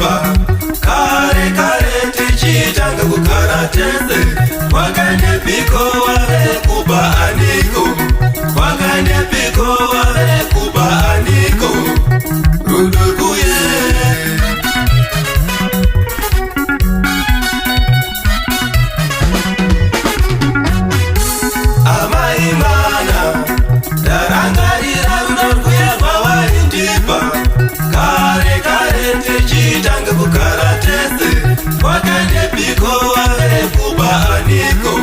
ndipa kare kare tichitanga kugara tese wakandepiko wave kuba aniko wakandepiko wave kuba aniko rudukuye amai mana darangarira rudukuye wavari ndipa kare kare tichitanga kugara tese wakandepiko wave kuba aniko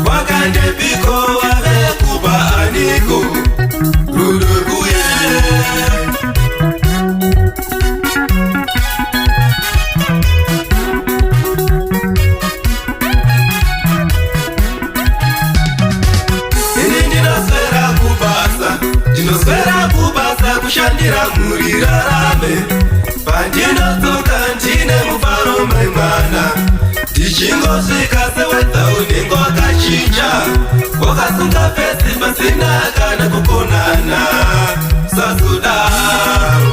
wakandepiko wave kuba aniko rudukuye ndinoswera kubasa kushandira muri rarame pandinodzoka ndine mufaro maimwana ndichingosvika sewedza unenge wakachinja wakasunga fesi pasina kana kukonana sazodaro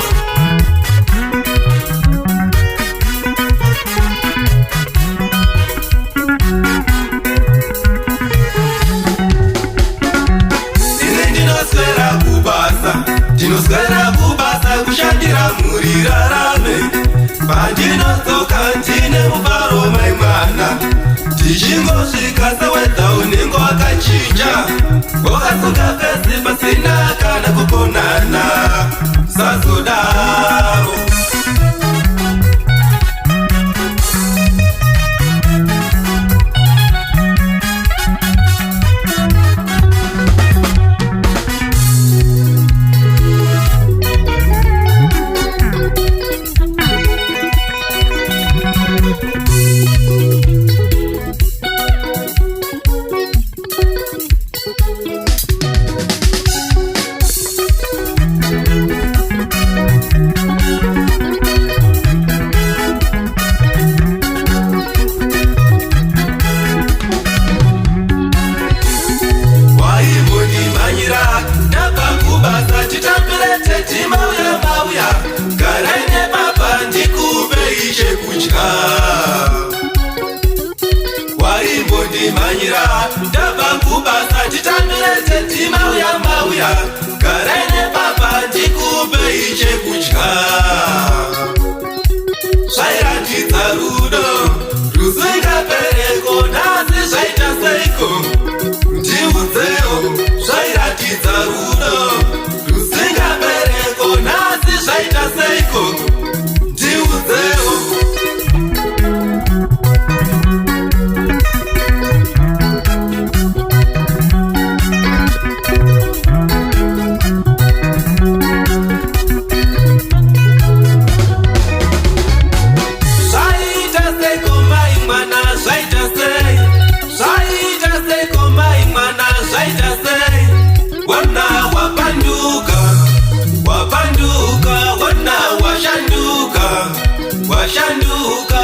ndinoswera kubasa kushandira muri rarame pandinodzoka ndine mufaro maimwana ndichingosvika sewedza unenge wakachinja wakasunga fesi pasina kana kukonana sazodaro manyira ndabva kubasa titambire tima uya mauya garaine papa ndikupe chekudya zvairatidza rudo rusingapereko nhasi zvaita seiko ndiudzeo zvairatidza rudo rusingapereko nhasi zvaita seiko ndiudzeo washanduka wona wapanduka wapanduka wona washanduka washanduka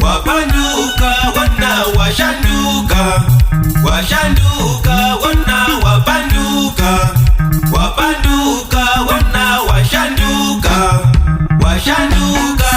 wapanduka wona washanduka washanduka wona wapanduka wapanduka wona washanduka washanduka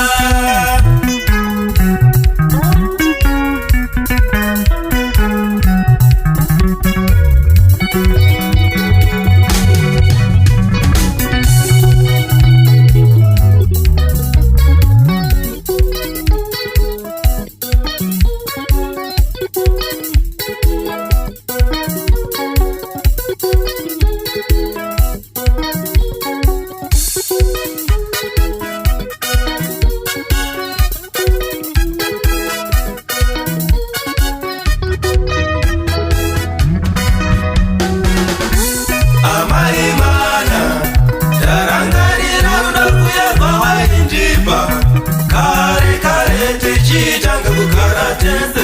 tichanga kugara tenze